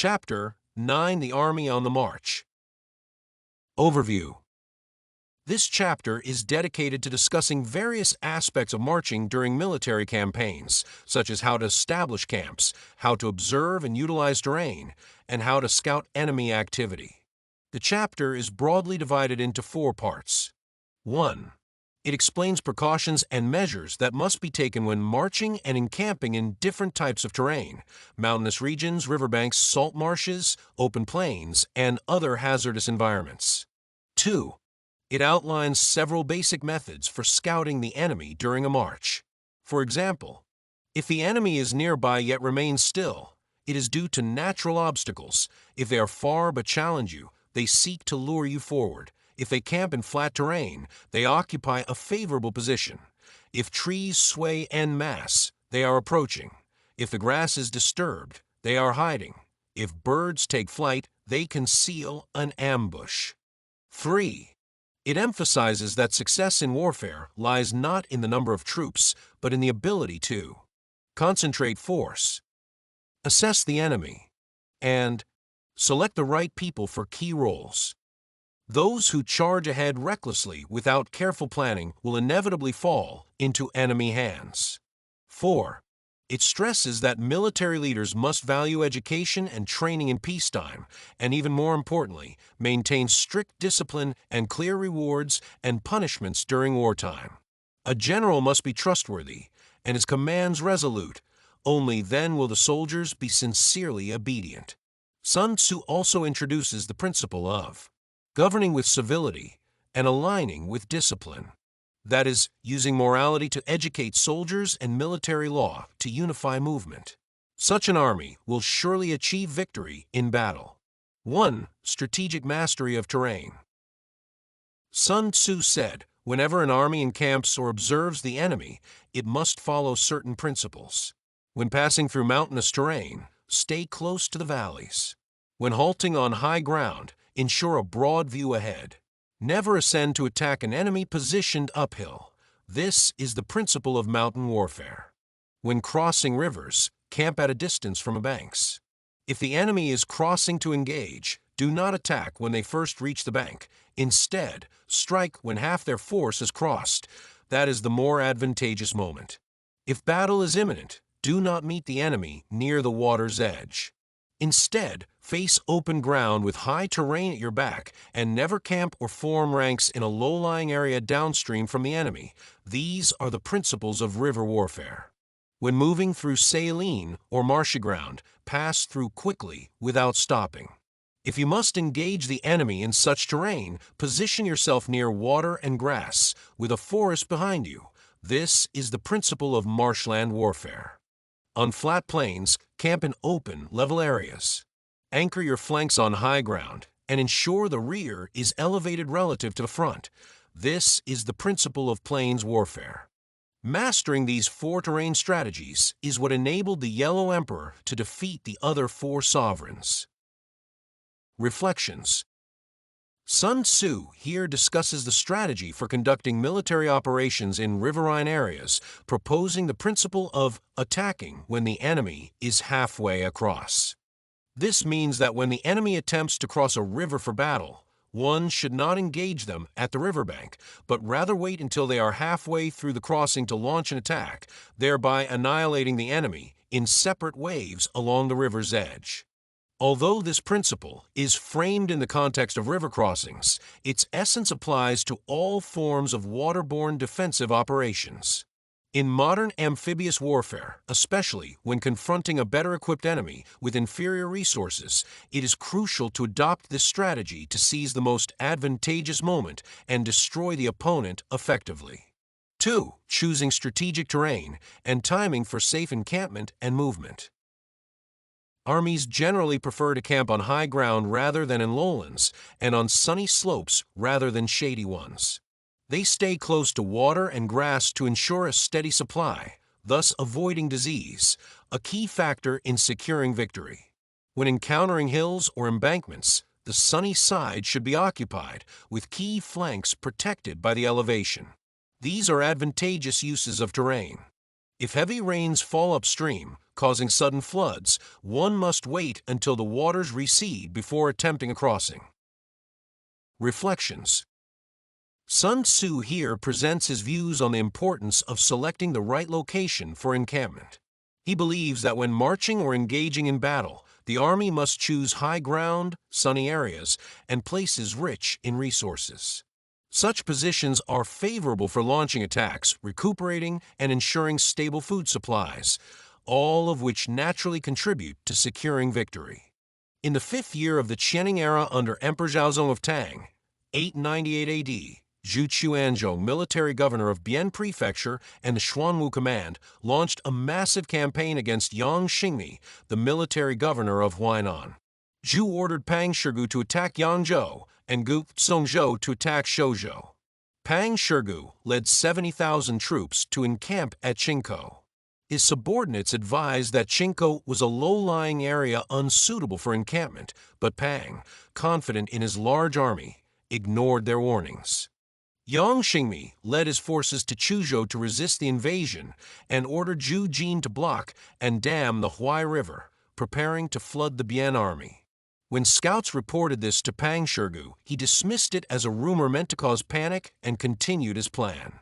Chapter 9: The Army on the March. Overview. This chapter is dedicated to discussing various aspects of marching during military campaigns, such as how to establish camps, how to observe and utilize terrain, and how to scout enemy activity. The chapter is broadly divided into 4 parts. 1. It explains precautions and measures that must be taken when marching and encamping in different types of terrain: mountainous regions, riverbanks, salt marshes, open plains, and other hazardous environments. 2. It outlines several basic methods for scouting the enemy during a march. For example, if the enemy is nearby yet remains still, it is due to natural obstacles. If they are far but challenge you, they seek to lure you forward. If they camp in flat terrain, they occupy a favorable position. If trees sway en masse, they are approaching. If the grass is disturbed, they are hiding. If birds take flight, they conceal an ambush. 3. It emphasizes that success in warfare lies not in the number of troops, but in the ability to concentrate force, assess the enemy, and select the right people for key roles. Those who charge ahead recklessly without careful planning will inevitably fall into enemy hands. 4. It stresses that military leaders must value education and training in peacetime, and even more importantly, maintain strict discipline and clear rewards and punishments during wartime. A general must be trustworthy and his commands resolute. Only then will the soldiers be sincerely obedient. Sun Tzu also introduces the principle of governing with civility and aligning with discipline. That is, using morality to educate soldiers and military law to unify movement. Such an army will surely achieve victory in battle. 1. Strategic mastery of terrain. Sun Tzu said, whenever an army encamps or observes the enemy, it must follow certain principles. When passing through mountainous terrain, stay close to the valleys. When halting on high ground, ensure a broad view ahead. Never ascend to attack an enemy positioned uphill. This is the principle of mountain warfare. When crossing rivers, camp at a distance from banks. If the enemy is crossing to engage, do not attack when they first reach the bank. Instead, strike when half their force has crossed. That is the more advantageous moment. If battle is imminent, do not meet the enemy near the water's edge. Instead, face open ground with high terrain at your back, and never camp or form ranks in a low-lying area downstream from the enemy. These are the principles of river warfare. When moving through saline or marshy ground, pass through quickly without stopping. If you must engage the enemy in such terrain, position yourself near water and grass, with a forest behind you. This is the principle of marshland warfare. On flat plains, camp in open, level areas. Anchor your flanks on high ground and ensure the rear is elevated relative to the front. This is the principle of plains warfare. Mastering these 4 terrain strategies is what enabled the Yellow Emperor to defeat the other 4 sovereigns. Reflections. Sun Tzu here discusses the strategy for conducting military operations in riverine areas, proposing the principle of attacking when the enemy is halfway across. This means that when the enemy attempts to cross a river for battle, one should not engage them at the riverbank, but rather wait until they are halfway through the crossing to launch an attack, thereby annihilating the enemy in separate waves along the river's edge. Although this principle is framed in the context of river crossings, its essence applies to all forms of waterborne defensive operations. In modern amphibious warfare, especially when confronting a better-equipped enemy with inferior resources, it is crucial to adopt this strategy to seize the most advantageous moment and destroy the opponent effectively. 2. Choosing strategic terrain and timing for safe encampment and movement. Armies generally prefer to camp on high ground rather than in lowlands, and on sunny slopes rather than shady ones. They stay close to water and grass to ensure a steady supply, thus avoiding disease, a key factor in securing victory. When encountering hills or embankments, the sunny side should be occupied, with key flanks protected by the elevation. These are advantageous uses of terrain. If heavy rains fall upstream, causing sudden floods, one must wait until the waters recede before attempting a crossing. Reflections. Sun Tzu here presents his views on the importance of selecting the right location for encampment. He believes that when marching or engaging in battle, the army must choose high ground, sunny areas, and places rich in resources. Such positions are favorable for launching attacks, recuperating, and ensuring stable food supplies, all of which naturally contribute to securing victory. In the 5th year of the Qianning era under Emperor Zhaozong of Tang, 898 AD, Zhu Quanzhong, military governor of Bian Prefecture and the Xuanwu Command, launched a massive campaign against Yang Xingmi, the military governor of Huainan. Zhu ordered Pang Shirgu to attack Yangzhou and Gu Songzhou to attack Shouzhou. Pang Shirgu led 70,000 troops to encamp at Qingkou. His subordinates advised that Qingkou was a low-lying area unsuitable for encampment, but Pang, confident in his large army, ignored their warnings. Yang Xingmi led his forces to Chuzhou to resist the invasion and ordered Zhu Jin to block and dam the Huai River, preparing to flood the Bian army. When scouts reported this to Pang Shirgu, he dismissed it as a rumor meant to cause panic and continued his plan.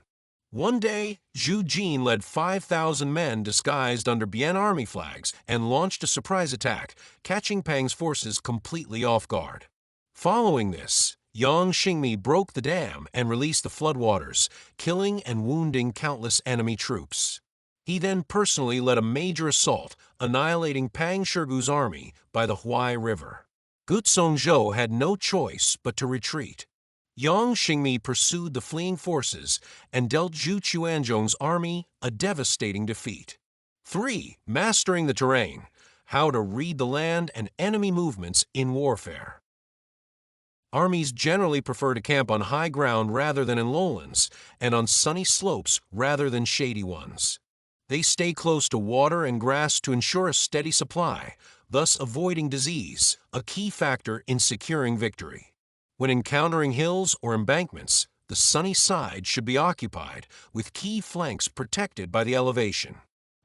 One day, Zhu Jin led 5,000 men disguised under Bian army flags and launched a surprise attack, catching Pang's forces completely off guard. Following this, Yang Xingmi broke the dam and released the floodwaters, killing and wounding countless enemy troops. He then personally led a major assault, annihilating Pang Shirgu's army by the Huai River. Gu Songzhou had no choice but to retreat. Yang Xingmi pursued the fleeing forces and dealt Zhu Quanzhong's army a devastating defeat. 3. Mastering the terrain. How to read the land and enemy movements in warfare. Armies generally prefer to camp on high ground rather than in lowlands, and on sunny slopes rather than shady ones. They stay close to water and grass to ensure a steady supply, thus avoiding disease, a key factor in securing victory. When encountering hills or embankments, the sunny side should be occupied, with key flanks protected by the elevation.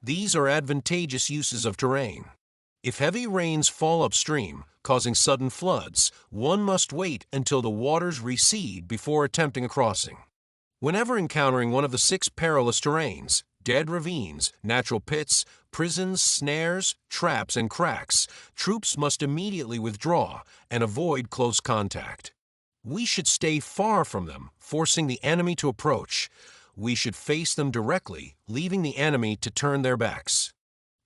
These are advantageous uses of terrain. If heavy rains fall upstream, causing sudden floods, one must wait until the waters recede before attempting a crossing. Whenever encountering one of the 6 perilous terrains, dead ravines, natural pits, prisons, snares, traps, and cracks, troops must immediately withdraw and avoid close contact. We should stay far from them, forcing the enemy to approach. We should face them directly, leaving the enemy to turn their backs.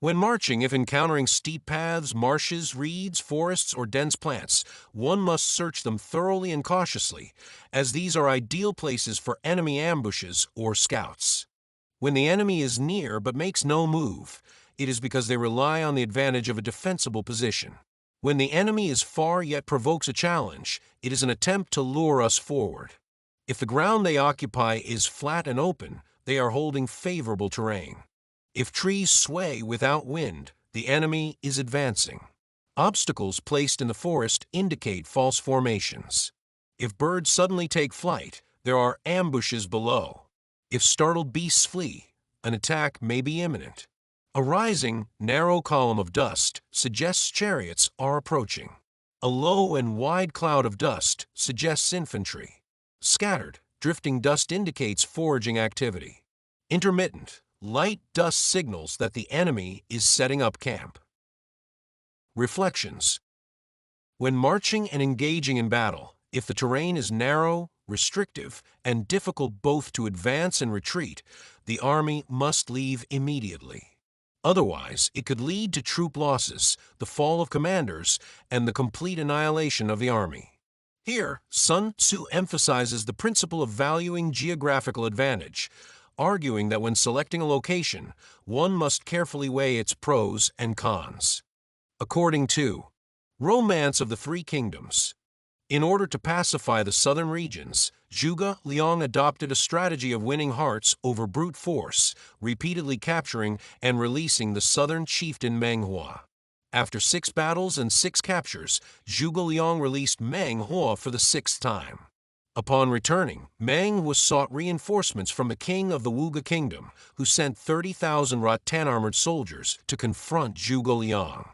When marching, if encountering steep paths, marshes, reeds, forests, or dense plants, one must search them thoroughly and cautiously, as these are ideal places for enemy ambushes or scouts. When the enemy is near but makes no move, it is because they rely on the advantage of a defensible position. When the enemy is far yet provokes a challenge, it is an attempt to lure us forward. If the ground they occupy is flat and open, they are holding favorable terrain. If trees sway without wind, the enemy is advancing. Obstacles placed in the forest indicate false formations. If birds suddenly take flight, there are ambushes below. If startled beasts flee, an attack may be imminent. A rising, narrow column of dust suggests chariots are approaching. A low and wide cloud of dust suggests infantry. Scattered, drifting dust indicates foraging activity. Intermittent, light dust signals that the enemy is setting up camp. Reflections. When marching and engaging in battle, if the terrain is narrow, restrictive, and difficult both to advance and retreat, the army must leave immediately. Otherwise, it could lead to troop losses, the fall of commanders, and the complete annihilation of the army. Here, Sun Tzu emphasizes the principle of valuing geographical advantage, arguing that when selecting a location, one must carefully weigh its pros and cons. According to Romance of the Three Kingdoms, in order to pacify the southern regions, Zhuge Liang adopted a strategy of winning hearts over brute force, repeatedly capturing and releasing the southern chieftain Meng Huo. After 6 battles and 6 captures, Zhuge Liang released Meng Huo for the 6th time. Upon returning, Meng sought reinforcements from the king of the Wuge kingdom, who sent 30,000 rattan-armored soldiers to confront Zhuge Liang.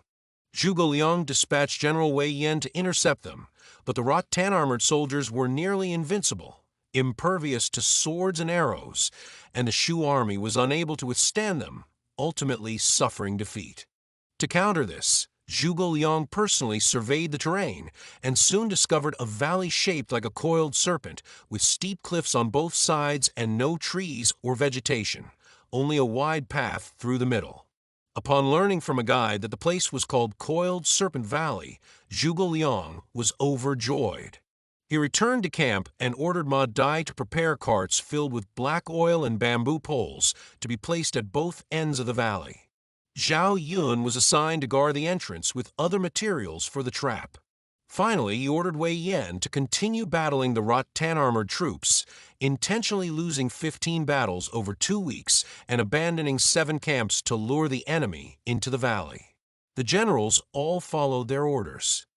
Zhuge Liang dispatched General Wei Yan to intercept them, but the rattan-armored soldiers were nearly invincible, impervious to swords and arrows, and the Shu army was unable to withstand them, ultimately suffering defeat. To counter this, Zhuge Liang personally surveyed the terrain and soon discovered a valley shaped like a coiled serpent, with steep cliffs on both sides and no trees or vegetation, only a wide path through the middle. Upon learning from a guide that the place was called Coiled Serpent Valley, Zhuge Liang was overjoyed. He returned to camp and ordered Ma Dai to prepare carts filled with black oil and bamboo poles to be placed at both ends of the valley. Zhao Yun was assigned to guard the entrance with other materials for the trap. Finally, he ordered Wei Yan to continue battling the rattan-armored troops, intentionally losing 15 battles over 2 weeks and abandoning 7 camps to lure the enemy into the valley. The generals all followed their orders.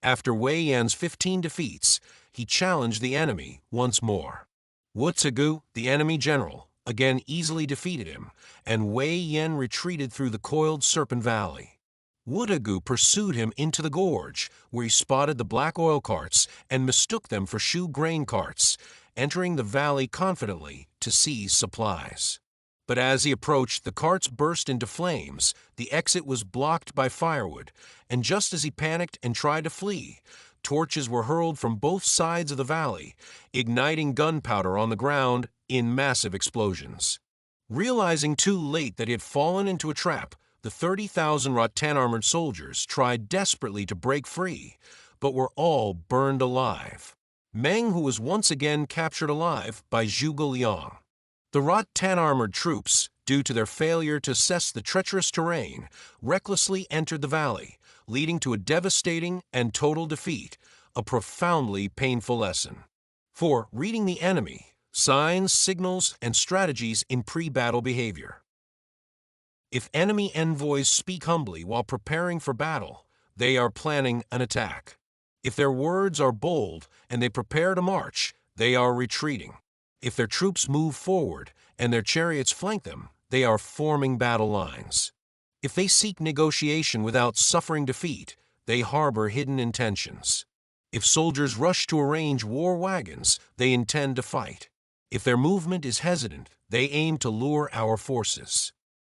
After Wei Yan's 15 defeats, he challenged the enemy once more. Wu Tegu, the enemy general, again easily defeated him, and Wei Yan retreated through the Coiled Serpent Valley. Wu Tegu pursued him into the gorge, where he spotted the black oil carts and mistook them for Shu grain carts, entering the valley confidently to seize supplies. But as he approached, the carts burst into flames, the exit was blocked by firewood, and just as he panicked and tried to flee, torches were hurled from both sides of the valley, igniting gunpowder on the ground in massive explosions. Realizing too late that he had fallen into a trap, the 30,000 rattan-armored soldiers tried desperately to break free, but were all burned alive. Meng was once again captured alive by Zhuge Liang. The rattan-armored troops, due to their failure to assess the treacherous terrain, recklessly entered the valley, leading to a devastating and total defeat, a profoundly painful lesson. 4. Reading the enemy, signs, signals, and strategies in pre-battle behavior. If enemy envoys speak humbly while preparing for battle, they are planning an attack. If their words are bold and they prepare to march, they are retreating. If their troops move forward and their chariots flank them, they are forming battle lines. If they seek negotiation without suffering defeat, they harbor hidden intentions. If soldiers rush to arrange war wagons, they intend to fight. If their movement is hesitant, they aim to lure our forces.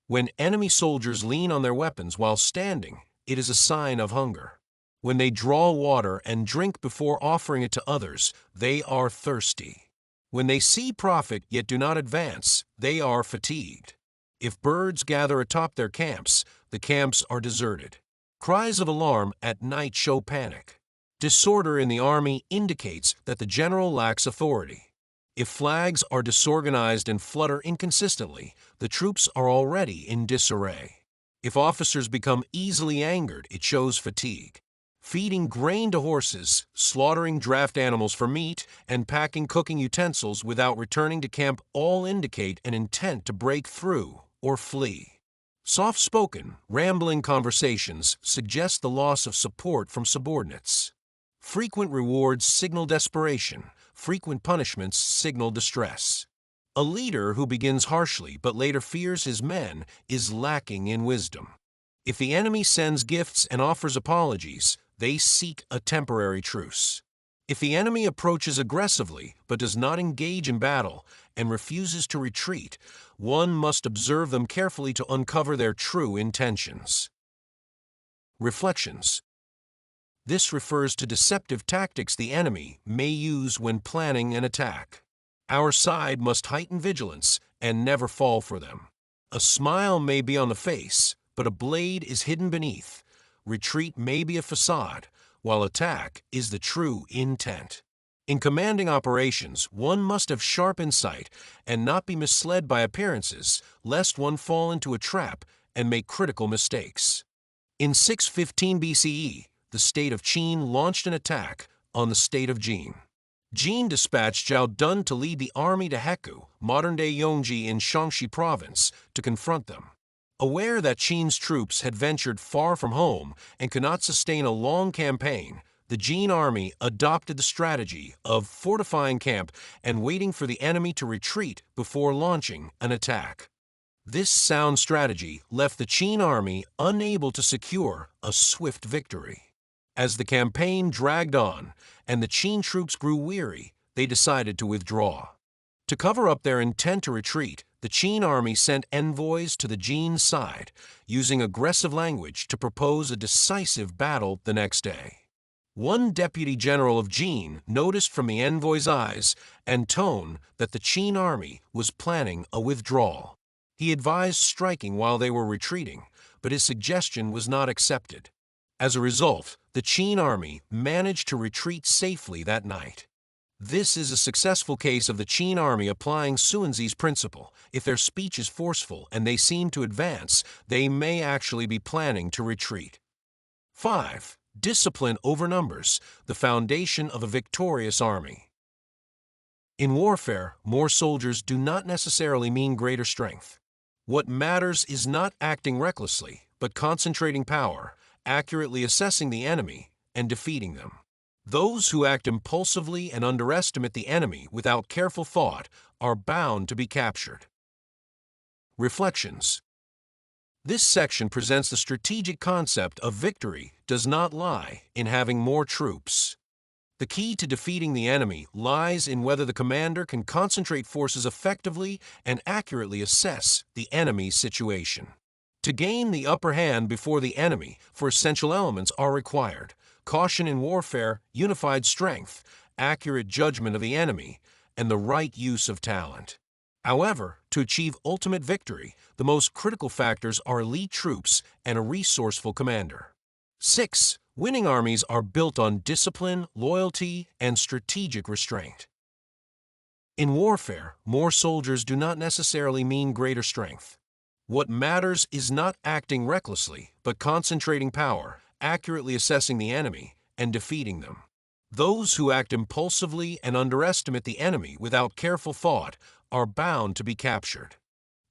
When enemy soldiers lean on their weapons while standing, it is a sign of hunger. When they draw water and drink before offering it to others, they are thirsty. When they see profit yet do not advance, they are fatigued. If birds gather atop their camps, the camps are deserted. Cries of alarm at night show panic. Disorder in the army indicates that the general lacks authority. If flags are disorganized and flutter inconsistently, the troops are already in disarray. If officers become easily angered, it shows fatigue. Feeding grain to horses, slaughtering draft animals for meat, and packing cooking utensils without returning to camp all indicate an intent to break through or flee. Soft-spoken, rambling conversations suggest the loss of support from subordinates. Frequent rewards signal desperation. Frequent punishments signal distress. A leader who begins harshly but later fears his men is lacking in wisdom. If the enemy sends gifts and offers apologies, they seek a temporary truce. If the enemy approaches aggressively but does not engage in battle and refuses to retreat, one must observe them carefully to uncover their true intentions. Reflections. This refers to deceptive tactics the enemy may use when planning an attack. Our side must heighten vigilance and never fall for them. A smile may be on the face, but a blade is hidden beneath. Retreat may be a facade, while attack is the true intent. In commanding operations, one must have sharp insight and not be misled by appearances, lest one fall into a trap and make critical mistakes. In 615 BCE, the state of Qin launched an attack on the state of Jin. Jin dispatched Zhao Dun to lead the army to Heku, modern-day Yongji in Shaanxi province, to confront them. Aware that Qin's troops had ventured far from home and could not sustain a long campaign, The Jin army adopted the strategy of fortifying camp and waiting for the enemy to retreat before launching an attack. This sound strategy left the Qin army unable to secure a swift victory. As the campaign dragged on and the Qin troops grew weary, they decided to withdraw. To cover up their intent to retreat, the Qin army sent envoys to the Jin side, using aggressive language to propose a decisive battle the next day. One deputy general of Jin noticed from the envoy's eyes and tone that the Qin army was planning a withdrawal. He advised striking while they were retreating, but his suggestion was not accepted. As a result, the Qin army managed to retreat safely that night. This is a successful case of the Qin army applying Sun Tzu's principle. If their speech is forceful and they seem to advance, they may actually be planning to retreat. 5. Discipline over numbers, the foundation of a victorious army. In warfare, more soldiers do not necessarily mean greater strength. What matters is not acting recklessly, but concentrating power, accurately assessing the enemy, and defeating them. Those who act impulsively and underestimate the enemy without careful thought are bound to be captured. Reflections. This section presents the strategic concept of victory does not lie in having more troops. The key to defeating the enemy lies in whether the commander can concentrate forces effectively and accurately assess the enemy's situation. To gain the upper hand before the enemy, four essential elements are required: caution in warfare, unified strength, accurate judgment of the enemy, and the right use of talent. However, to achieve ultimate victory, the most critical factors are elite troops and a resourceful commander. 6. Winning armies are built on discipline, loyalty, and strategic restraint. In warfare, more soldiers do not necessarily mean greater strength. What matters is not acting recklessly, but concentrating power, accurately assessing the enemy, and defeating them. Those who act impulsively and underestimate the enemy without careful thought are bound to be captured.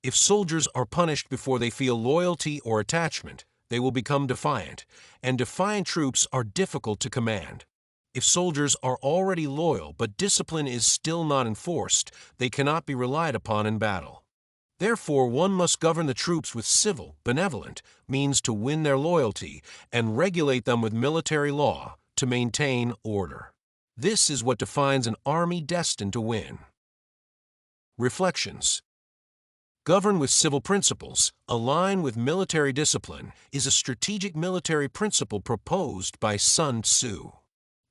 If soldiers are punished before they feel loyalty or attachment, they will become defiant, and defiant troops are difficult to command. If soldiers are already loyal but discipline is still not enforced, they cannot be relied upon in battle. Therefore, one must govern the troops with civil, benevolent means to win their loyalty and regulate them with military law to maintain order. This is what defines an army destined to win. Reflections. Govern with civil principles, align with military discipline is a strategic military principle proposed by Sun Tzu.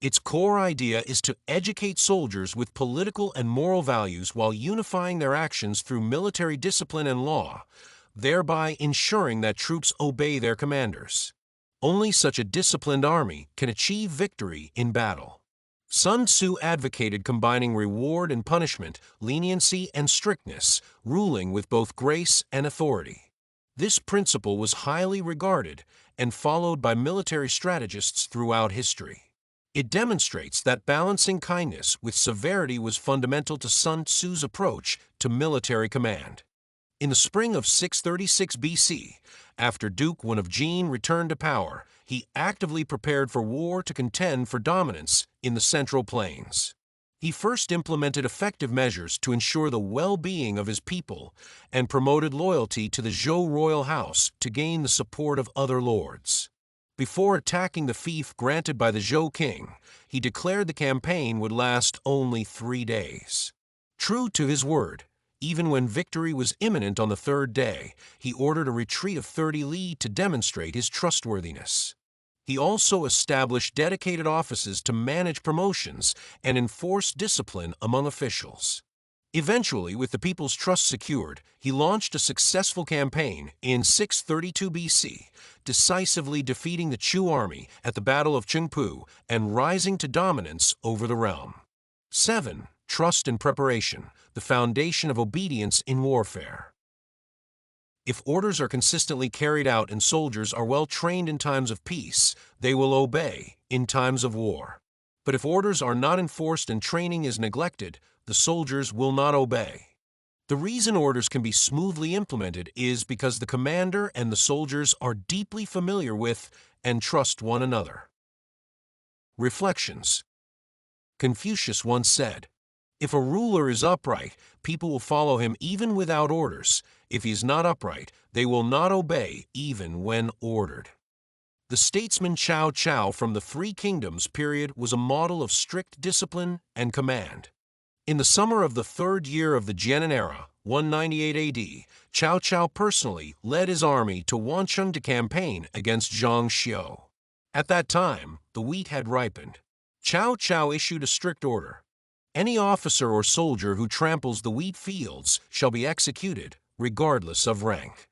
Its core idea is to educate soldiers with political and moral values while unifying their actions through military discipline and law, thereby ensuring that troops obey their commanders. Only such a disciplined army can achieve victory in battle. Sun Tzu advocated combining reward and punishment, leniency and strictness, ruling with both grace and authority. This principle was highly regarded and followed by military strategists throughout history. It demonstrates that balancing kindness with severity was fundamental to Sun Tzu's approach to military command. In the spring of 636 BC, after Duke I of Jin returned to power, he actively prepared for war to contend for dominance in the Central Plains. He first implemented effective measures to ensure the well-being of his people and promoted loyalty to the Zhou royal house to gain the support of other lords. Before attacking the fief granted by the Zhou king, he declared the campaign would last only 3 days. True to his word, even when victory was imminent on the 3rd day, he ordered a retreat of 30 li to demonstrate his trustworthiness. He also established dedicated offices to manage promotions and enforce discipline among officials. Eventually, with the people's trust secured, he launched a successful campaign in 632 BC, decisively defeating the Chu army at the Battle of Qingpu and rising to dominance over the realm. 7. Trust and preparation, the foundation of obedience in warfare. If orders are consistently carried out and soldiers are well trained in times of peace, they will obey in times of war. But if orders are not enforced and training is neglected, the soldiers will not obey. The reason orders can be smoothly implemented is because the commander and the soldiers are deeply familiar with and trust one another. Reflections. Confucius once said, "If a ruler is upright, people will follow him even without orders. If he is not upright, they will not obey even when ordered." The statesman Cao Cao from the Three Kingdoms period was a model of strict discipline and command. In the summer of the third year of the Jianan era, 198 AD, Cao Cao personally led his army to Wancheng to campaign against Zhang Xiu. At that time, the wheat had ripened. Cao Cao issued a strict order. Any officer or soldier who tramples the wheat fields shall be executed, regardless of rank.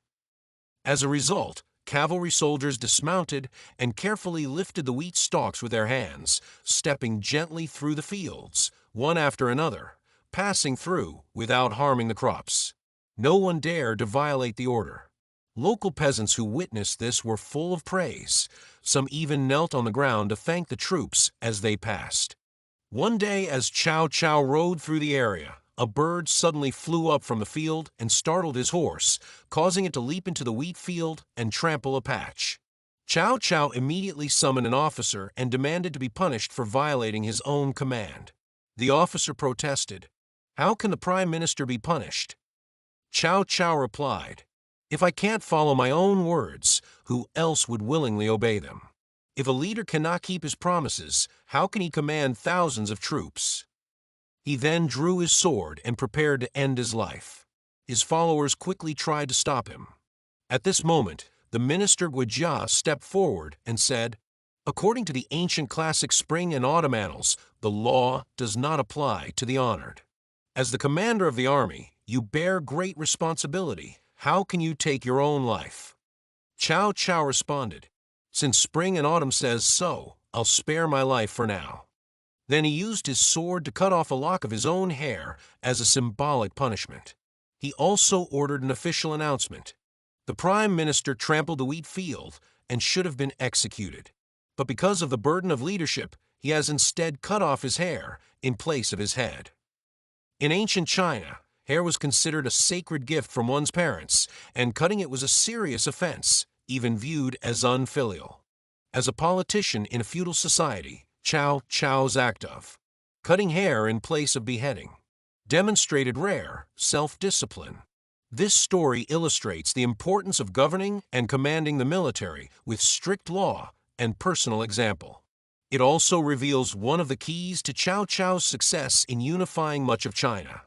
As a result, cavalry soldiers dismounted and carefully lifted the wheat stalks with their hands, stepping gently through the fields, one after another, passing through without harming the crops. No one dared to violate the order. Local peasants who witnessed this were full of praise. Some even knelt on the ground to thank the troops as they passed. One day, as Cao Cao rode through the area, a bird suddenly flew up from the field and startled his horse, causing it to leap into the wheat field and trample a patch. Cao Cao immediately summoned an officer and demanded to be punished for violating his own command. The officer protested, "How can the prime minister be punished?" Cao Cao replied, "If I can't follow my own words, who else would willingly obey them? If a leader cannot keep his promises, how can he command thousands of troops?" He then drew his sword and prepared to end his life. His followers quickly tried to stop him. At this moment, the minister Guijia stepped forward and said, "According to the ancient classic spring and autumn annals, the law does not apply to the honored. As the commander of the army, you bear great responsibility. How can you take your own life?" Cao Cao responded, "Since spring and autumn says so, I'll spare my life for now." Then he used his sword to cut off a lock of his own hair as a symbolic punishment. He also ordered an official announcement. The prime minister trampled the wheat field and should have been executed. But because of the burden of leadership, he has instead cut off his hair in place of his head. In ancient China, hair was considered a sacred gift from one's parents, and cutting it was a serious offense, even viewed as unfilial. As a politician in a feudal society, Cao Cao's act of cutting hair in place of beheading demonstrated rare self-discipline. This story illustrates the importance of governing and commanding the military with strict law and personal example. It also reveals one of the keys to Cao Cao's success in unifying much of China.